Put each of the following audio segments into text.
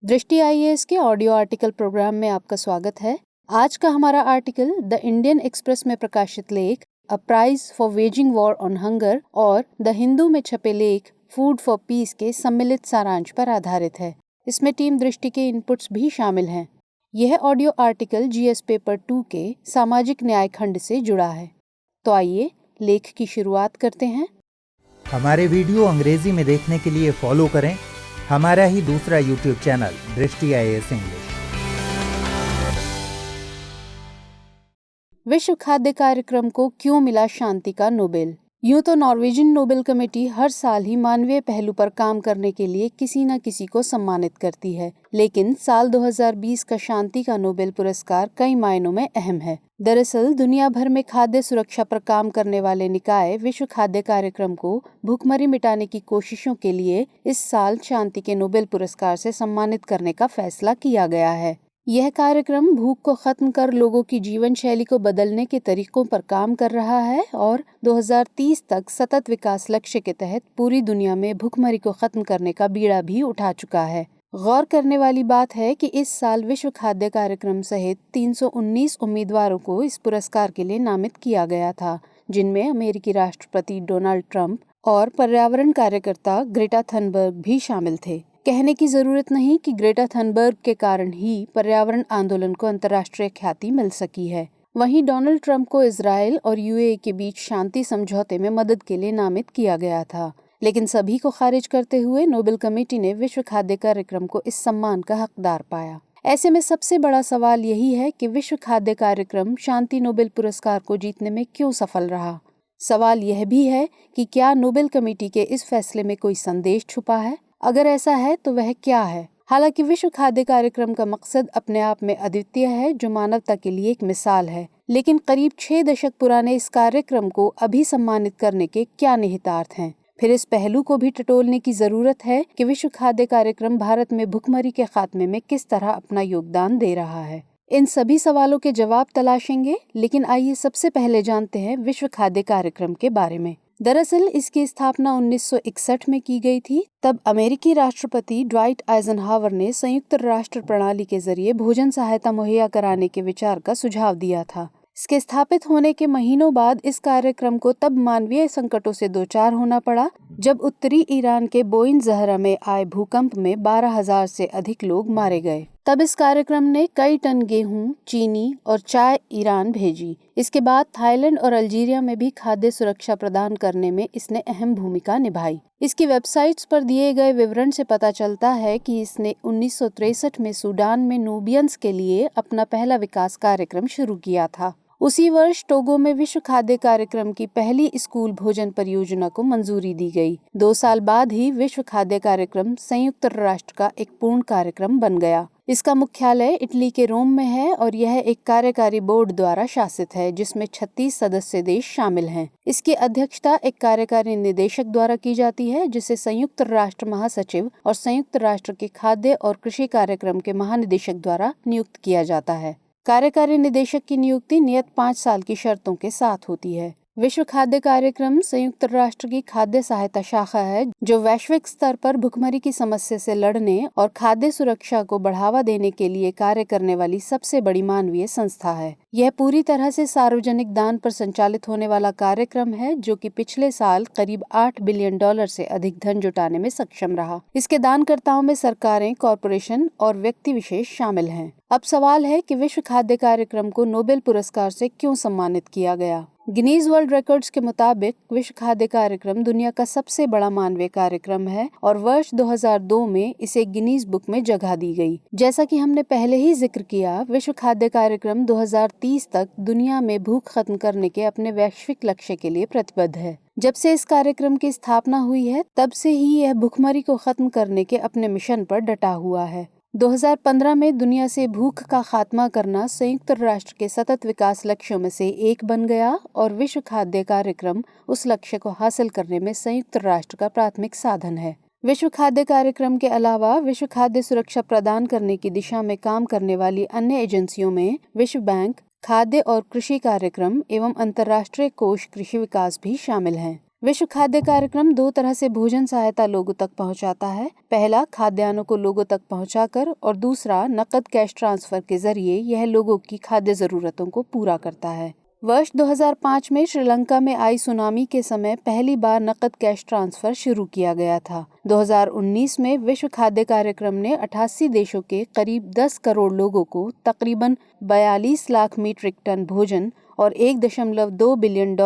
दृष्टि आईएएस के audio article programme में आपका स्वागत है। आज का हमारा आर्टिकल द इंडियन एक्सप्रेस में प्रकाशित लेख a prize for waging war on hunger और द हिंदू में छपे लेख फूड फॉर पीस के सम्मिलित सारांश पर आधारित है। इसमें टीम दृष्टि के इनपुट्स भी शामिल हैं। यह ऑडियो आर्टिकल जीएस पेपर 2 के सामाजिक न्याय खंड से जुड़ा है। तो आइए लेख की शुरुआत करते हैं। हमारे वीडियो अंग्रेजी में देखने के लिए फॉलो करें हमारा ही दूसरा यूट्यूब चैनल दृष्टि आईएएस इंग्लिश। विश्व खाद्य कार्यक्रम को क्यों मिला शांति का नोबेल? यूं तो नॉर्वेजियन नोबेल कमेटी हर साल ही मानवीय पहलू पर काम करने के लिए किसी न किसी को सम्मानित करती है, लेकिन साल 2020 का शांति का नोबेल पुरस्कार कई मायनों में अहम है। दरअसल दुनिया भर में खाद्य सुरक्षा पर काम करने वाले निकाय विश्व खाद्य कार्यक्रम को भूखमरी मिटाने की कोशिशों के लिए इस साल शांति के नोबेल पुरस्कार से सम्मानित करने का फैसला किया गया है। यह कार्यक्रम भूख को खत्म कर लोगों की जीवन शैली को बदलने के तरीकों पर काम कर रहा है और 2030 तक सतत विकास लक्ष्य के तहत पूरी दुनिया में भूखमरी को खत्म करने का बीड़ा भी उठा चुका है। गौर करने वाली बात है कि इस साल विश्व खाद्य कार्यक्रम सहित 319 उम्मीदवारों को इस पुरस्कार के लिए नामित किया गया था, जिनमें अमेरिकी राष्ट्रपति डोनाल्ड ट्रंप और पर्यावरण कार्यकर्ता ग्रेटा थनबर्ग भी शामिल थे। कहने की जरूरत नहीं कि ग्रेटा थनबर्ग के कारण ही पर्यावरण आंदोलन को अंतर्राष्ट्रीय ख्याति मिल सकी है। वहीं डोनाल्ड ट्रंप को इजराइल और यूएई के बीच शांति समझौते में मदद के लिए नामित किया गया था, लेकिन सभी को खारिज करते हुए नोबेल कमेटी ने विश्व खाद्य कार्यक्रम को इस सम्मान का हकदार पाया। ऐसे में सबसे बड़ा सवाल यही है कि विश्व खाद्य कार्यक्रम शांति नोबेल पुरस्कार को जीतने में क्यों सफल रहा। सवाल यह भी है कि क्या नोबेल कमेटी के इस फैसले में कोई संदेश छुपा है? अगर ऐसा है तो वह क्या है? हालांकि विश्व खाद्य कार्यक्रम का मकसद अपने आप में अद्वितीय है, जो मानवता के लिए एक मिसाल है, लेकिन करीब 6 दशक पुराने इस कार्यक्रम को अभी सम्मानित करने के क्या निहितार्थ हैं? फिर इस पहलू को भी टटोलने की जरूरत है कि विश्व खाद्य कार्यक्रम भारत में भुखमरी के खात्मे में किस तरह अपना योगदान दे रहा है। इन सभी सवालों के जवाब तलाशेंगे, लेकिन आइए सबसे पहले जानते हैं विश्व खाद्य कार्यक्रम के बारे में। दरअसल इसकी स्थापना 1961 में की गई थी। तब अमेरिकी राष्ट्रपति ड्वाइट आइजनहावर ने संयुक्त राष्ट्र प्रणाली के जरिए भोजन सहायता मुहैया कराने के विचार का सुझाव दिया था। इसके स्थापित होने के महीनों बाद इस कार्यक्रम को तब मानवीय संकटों से दोचार होना पड़ा, जब उत्तरी ईरान के बोइन ज़हरा में आए भूकंप में 12,000 से अधिक लोग मारे गए। तब इस कार्यक्रम ने कई टन गेहूं, चीनी और चाय ईरान भेजी। इसके बाद थाईलैंड और अल्जीरिया में भी खाद्य सुरक्षा प्रदान करने में इसने अहम भूमिका निभाई। इसकी वेबसाइट्स पर दिए गए विवरण से पता चलता है कि इसने 1963 में सूडान में नूबियंस के लिए अपना पहला विकास कार्यक्रम शुरू किया था। उसी वर्ष टोगो में विश्व खाद्य कार्यक्रम की पहली स्कूल भोजन परियोजना को मंजूरी दी गई। 2 साल बाद ही विश्व खाद्य कार्यक्रम संयुक्त राष्ट्र का एक पूर्ण कार्यक्रम बन गया। इसका मुख्यालय इटली के रोम में है और यह एक कार्यकारी बोर्ड द्वारा शासित है, जिसमें 36 सदस्य देश शामिल हैं। इसकी अध्यक्षता एक कार्यकारी निदेशक द्वारा की जाती है, जिसे संयुक्त राष्ट्र महासचिव और संयुक्त राष्ट्र के खाद्य और कृषि कार्यक्रम के महानिदेशक द्वारा नियुक्त किया जाता है। कार्यकारी निदेशक की नियुक्ति नियत 5 साल की शर्तों के साथ होती है। विश्व खाद्य कार्यक्रम संयुक्त राष्ट्र की खाद्य सहायता शाखा है, जो वैश्विक स्तर पर भुखमरी की समस्या से लड़ने और खाद्य सुरक्षा को बढ़ावा देने के लिए कार्य करने वाली सबसे बड़ी मानवीय संस्था है। यह पूरी तरह से सार्वजनिक दान पर संचालित होने वाला कार्यक्रम है, जो कि पिछले साल करीब $8 बिलियन से अधिक धन जुटाने में सक्षम रहा। इसके दानकर्ताओं में सरकारें, कॉरपोरेशन और व्यक्ति विशेष शामिल हैं। अब सवाल है कि विश्व खाद्य कार्यक्रम को नोबेल पुरस्कार से क्यों सम्मानित किया गया। गिनीज वर्ल्ड रिकॉर्ड्स के मुताबिक विश्व खाद्य कार्यक्रम दुनिया का सबसे बड़ा मानवीय कार्यक्रम है और वर्ष 2002 में इसे गिनीज बुक में जगह दी गई। जैसा कि हमने पहले ही जिक्र किया, विश्व खाद्य कार्यक्रम 2030 तक दुनिया में भूख खत्म करने के अपने वैश्विक लक्ष्य के लिए प्रतिबद्ध है। जब से इस कार्यक्रम की स्थापना हुई है, तब से ही यह भुखमरी को खत्म करने के अपने मिशन पर डटा हुआ है। 2015 में दुनिया से भूख का खात्मा करना संयुक्त राष्ट्र के सतत विकास लक्ष्यों में से एक बन गया और विश्व खाद्य कार्यक्रम उस लक्ष्य को हासिल करने में संयुक्त राष्ट्र का प्राथमिक साधन है। विश्व खाद्य कार्यक्रम के अलावा विश्व खाद्य सुरक्षा प्रदान करने की दिशा में काम करने वाली अन्य एजेंसियों में विश्व बैंक, खाद्य और कृषि कार्यक्रम एवं अंतर्राष्ट्रीय कोष कृषि विकास भी शामिल हैं। विश्व खाद्य कार्यक्रम 2 तरह से भोजन सहायता लोगों तक पहुंचाता है। पहला, खाद्यान्नों को लोगों तक पहुंचाकर, और दूसरा, नकद कैश ट्रांसफर के जरिए यह लोगों की खाद्य जरूरतों को पूरा करता है। वर्ष 2005 में श्रीलंका में आई सुनामी के समय पहली बार नकद कैश ट्रांसफर शुरू किया गया था। 2019 में विश्व खाद्य कार्यक्रम ने 88 देशों के करीब 10 करोड़ लोगों को तकरीबन 42 लाख मीट्रिक टन भोजन और $1.2 बिलियन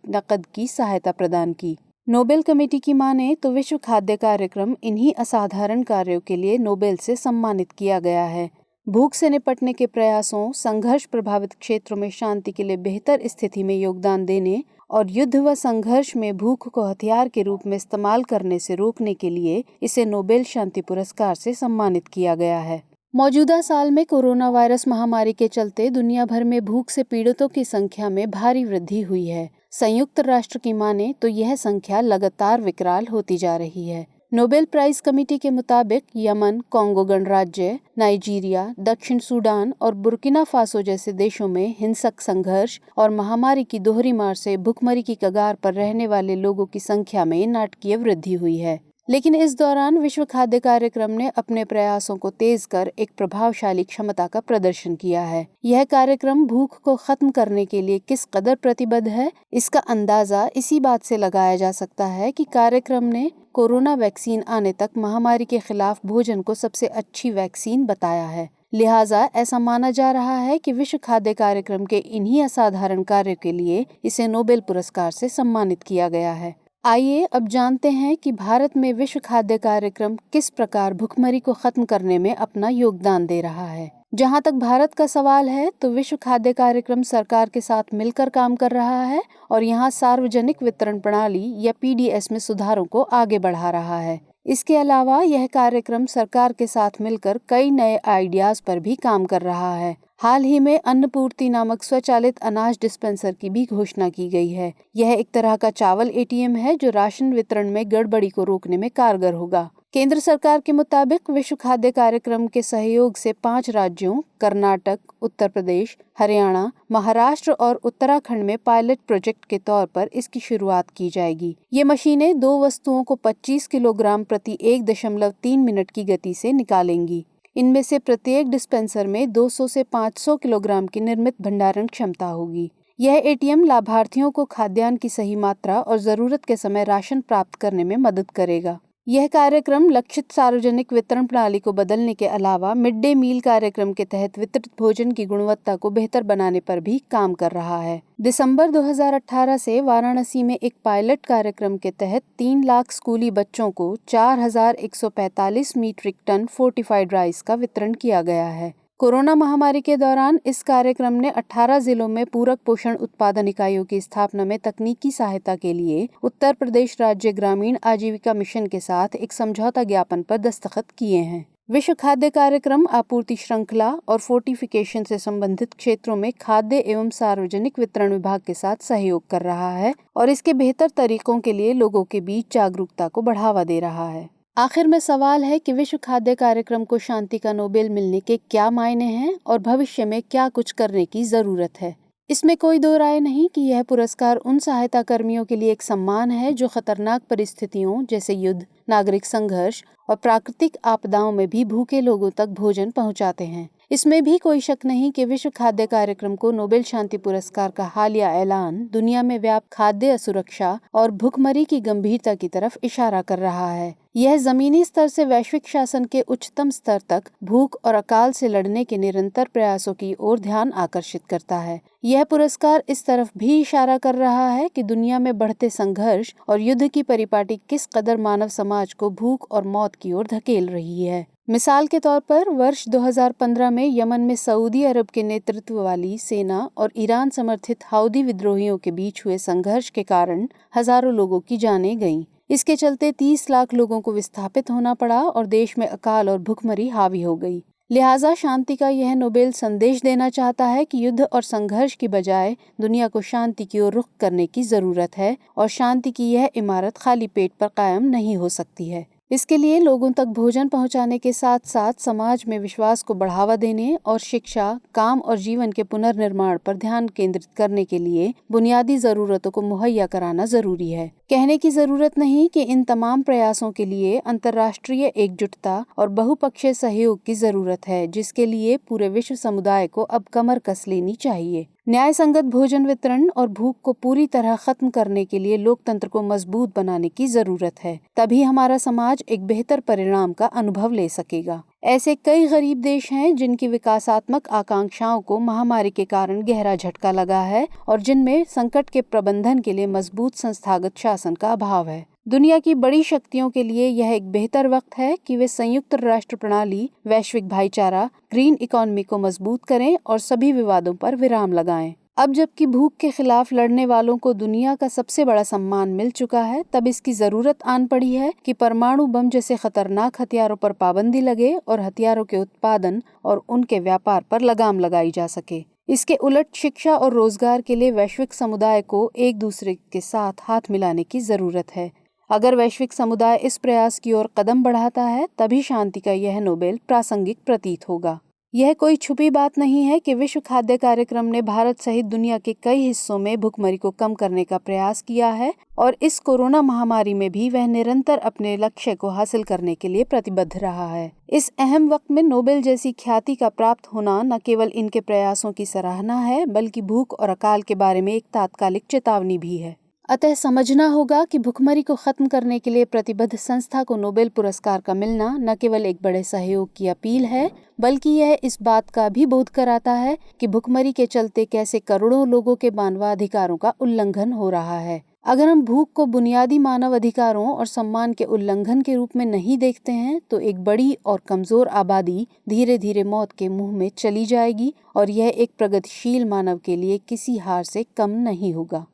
नकद की सहायता प्रदान की। नोबेल कमेटी की माने तो विश्व खाद्य कार्यक्रम इन्हीं असाधारण कार्यों के लिए नोबेल से सम्मानित किया गया है। भूख से निपटने के प्रयासों, संघर्ष प्रभावित क्षेत्रों में शांति के लिए बेहतर स्थिति में योगदान देने और युद्ध व संघर्ष में भूख को हथियार के रूप में इस्तेमाल करने से रोकने के लिए इसे नोबेल शांति पुरस्कार से सम्मानित किया गया है। मौजूदा साल में कोरोना वायरस महामारी के चलते दुनिया भर में भूख से पीड़ितों की संख्या में भारी वृद्धि हुई है। संयुक्त राष्ट्र की माने तो यह संख्या लगातार विकराल होती जा रही है। नोबेल प्राइज कमेटी के मुताबिक यमन, कोंगो गणराज्य, नाइजीरिया, दक्षिण सूडान और बुर्किना फासो जैसे देशों में हिंसक संघर्ष और महामारी की दोहरी मार से भुखमरी की कगार पर रहने वाले लोगों की संख्या में नाटकीय वृद्धि हुई है। लेकिन इस दौरान विश्व खाद्य कार्यक्रम ने अपने प्रयासों को तेज कर एक प्रभावशाली क्षमता का प्रदर्शन किया है। यह कार्यक्रम भूख को खत्म करने के लिए किस कदर प्रतिबद्ध है, इसका अंदाजा इसी बात से लगाया जा सकता है कि कार्यक्रम ने कोरोना वैक्सीन आने तक महामारी के खिलाफ भोजन को सबसे अच्छी वैक्सीन बताया है। लिहाजा ऐसा माना जा रहा है कि विश्व खाद्य कार्यक्रम के इन्हीं असाधारण कार्यों के लिए इसे नोबेल पुरस्कार से सम्मानित किया गया है। आइए अब जानते हैं कि भारत में विश्व खाद्य कार्यक्रम किस प्रकार भुखमरी को खत्म करने में अपना योगदान दे रहा है। जहां तक भारत का सवाल है तो विश्व खाद्य कार्यक्रम सरकार के साथ मिलकर काम कर रहा है और यहां सार्वजनिक वितरण प्रणाली या PDS में सुधारों को आगे बढ़ा रहा है। इसके अलावा यह कार्यक्रम सरकार के साथ मिलकर कई नए आइडियाज पर भी काम कर रहा है। हाल ही में अन्नपूर्ति नामक स्वचालित अनाज डिस्पेंसर की भी घोषणा की गई है। यह एक तरह का चावल ATM है जो राशन वितरण में गड़बड़ी को रोकने में कारगर होगा। केंद्र सरकार के मुताबिक विश्व खाद्य कार्यक्रम के सहयोग से 5 राज्यों कर्नाटक, उत्तर प्रदेश, हरियाणा, महाराष्ट्र और उत्तराखंड में पायलट प्रोजेक्ट के तौर पर इसकी शुरुआत की जाएगी। ये मशीनें 2 वस्तुओं को 25 किलोग्राम प्रति 1.3 मिनट की गति से निकालेंगी। इनमें से प्रत्येक डिस्पेंसर में 200 से 500 किलोग्राम की निर्मित भंडारण क्षमता होगी। यह ATM लाभार्थियों को खाद्यान्न की सही मात्रा और जरूरत के समय राशन प्राप्त करने में मदद करेगा। यह कार्यक्रम लक्षित सार्वजनिक वितरण प्रणाली को बदलने के अलावा मिड डे मील कार्यक्रम के तहत वितरित भोजन की गुणवत्ता को बेहतर बनाने पर भी काम कर रहा है। दिसंबर 2018 से वाराणसी में एक पायलट कार्यक्रम के तहत 3 लाख स्कूली बच्चों को 4145 मीट्रिक टन फोर्टिफाइड राइस का वितरण किया गया है। कोरोना महामारी के दौरान इस कार्यक्रम ने 18 जिलों में पूरक पोषण उत्पादन इकाइयों की स्थापना में तकनीकी सहायता के लिए उत्तर प्रदेश राज्य ग्रामीण आजीविका मिशन के साथ एक समझौता ज्ञापन पर दस्तखत किए हैं। विश्व खाद्य कार्यक्रम आपूर्ति श्रृंखला और फोर्टिफिकेशन से संबंधित क्षेत्रों में खाद्य एवं सार्वजनिक वितरण विभाग के साथ सहयोग कर रहा है और इसके बेहतर तरीकों के लिए लोगों के बीच जागरूकता को बढ़ावा दे रहा है। आखिर में सवाल है कि विश्व खाद्य कार्यक्रम को शांति का नोबेल मिलने के क्या मायने हैं और भविष्य में क्या कुछ करने की जरूरत है। इसमें कोई दो राय नहीं कि यह पुरस्कार उन सहायता कर्मियों के लिए एक सम्मान है जो खतरनाक परिस्थितियों जैसे युद्ध, नागरिक संघर्ष और प्राकृतिक आपदाओं में भी भूखे लोगों तक भोजन पहुंचाते हैं। इसमें भी कोई शक नहीं कि विश्व खाद्य कार्यक्रम को नोबेल शांति पुरस्कार का हालिया ऐलान दुनिया में व्याप्त खाद्य असुरक्षा और भुखमरी की गंभीरता की तरफ इशारा कर रहा है। यह जमीनी स्तर से वैश्विक शासन के उच्चतम स्तर तक भूख और अकाल से लड़ने के निरंतर प्रयासों की ओर ध्यान आकर्षित करता है। यह पुरस्कार इस तरफ भी इशारा कर रहा है कि दुनिया में बढ़ते संघर्ष और युद्ध की परिपाटी किस कदर मानव समाज को भूख और मौत की ओर धकेल रही है। मिसाल के तौर पर वर्ष 2015 में यमन में सऊदी अरब के नेतृत्व वाली सेना और ईरान समर्थित हाउदी विद्रोहियों के बीच हुए संघर्ष के कारण हजारों लोगों की जानें गईं। इसके चलते 30 लाख लोगों को विस्थापित होना पड़ा और देश में अकाल और भुखमरी हावी हो गई। लिहाजा शांति का यह नोबेल संदेश देना चाहता है कि युद्ध और संघर्ष की बजाय दुनिया को शांति की ओर रुख करने की जरूरत है और शांति की यह इमारत खाली पेट पर कायम नहीं हो सकती है। इसके लिए लोगों तक भोजन पहुंचाने के साथ साथ समाज में विश्वास को बढ़ावा देने और शिक्षा, काम और जीवन के पुनर्निर्माण पर ध्यान केंद्रित करने के लिए बुनियादी जरूरतों को मुहैया कराना जरूरी है। कहने की जरूरत नहीं कि इन तमाम प्रयासों के लिए अंतर्राष्ट्रीय एकजुटता और बहुपक्षीय सहयोग की जरूरत है, जिसके लिए पूरे विश्व समुदाय को अब कमर कस लेनी चाहिए। न्याय संगत भोजन वितरण और भूख को पूरी तरह खत्म करने के लिए लोकतंत्र को मजबूत बनाने की जरूरत है। तभी हमारा समाज एक बेहतर परिणाम का अनुभव ले सकेगा। ऐसे कई गरीब देश हैं जिनकी विकासात्मक आकांक्षाओं को महामारी के कारण गहरा झटका लगा है और जिनमें संकट के प्रबंधन के लिए मजबूत संस्थागत शासन का अभाव है। दुनिया की बड़ी शक्तियों के लिए यह एक बेहतर वक्त है कि वे संयुक्त राष्ट्र प्रणाली, वैश्विक भाईचारा, ग्रीन इकोनॉमी को मजबूत करें और सभी विवादों पर विराम लगाएं। अब जबकि भूख के खिलाफ लड़ने वालों को दुनिया का सबसे बड़ा सम्मान मिल चुका है, तब इसकी जरूरत आन पड़ी है कि परमाणु बम जैसे खतरनाक हथियारों पर पाबंदी लगे और हथियारों के उत्पादन और उनके व्यापार पर लगाम लगाई जा सके। इसके उलट शिक्षा और रोजगार के लिए वैश्विक समुदाय को एक दूसरे के साथ हाथ मिलाने की जरूरत है। अगर वैश्विक समुदाय इस प्रयास की ओर कदम बढ़ाता है, तभी शांति का यह नोबेल प्रासंगिक प्रतीत होगा। यह कोई छुपी बात नहीं है कि विश्व खाद्य कार्यक्रम ने भारत सहित दुनिया के कई हिस्सों में भुखमरी को कम करने का प्रयास किया है और इस कोरोना महामारी में भी वह निरंतर अपने लक्ष्य को हासिल करने के लिए प्रतिबद्ध रहा है। इस अहम वक्त में नोबेल जैसी ख्याति का प्राप्त होना न केवल इनके प्रयासों की सराहना है, बल्कि भूख और अकाल के बारे में एक तात्कालिक चेतावनी भी है। अतः समझना होगा कि भुखमरी को खत्म करने के लिए प्रतिबद्ध संस्था को नोबेल पुरस्कार का मिलना न केवल एक बड़े सहयोग की अपील है, बल्कि यह इस बात का भी बोध कराता है कि भुखमरी के चलते कैसे करोड़ों लोगों के मानवाधिकारों का उल्लंघन हो रहा है। अगर हम भूख को बुनियादी मानव अधिकारों और सम्मान के उल्लंघन के रूप में नहीं देखते हैं, तो एक बड़ी और कमजोर आबादी धीरे धीरे मौत के मुंह में चली जाएगी और यह एक प्रगतिशील मानव के लिए किसी हार से कम नहीं होगा।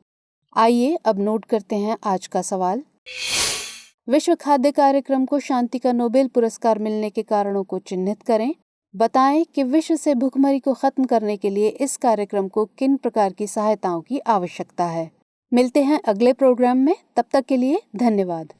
आइए अब नोट करते हैं आज का सवाल। विश्व खाद्य कार्यक्रम को शांति का नोबेल पुरस्कार मिलने के कारणों को चिन्हित करें। बताएं कि विश्व से भुखमरी को खत्म करने के लिए इस कार्यक्रम को किन प्रकार की सहायताओं की आवश्यकता है। मिलते हैं अगले प्रोग्राम में, तब तक के लिए धन्यवाद।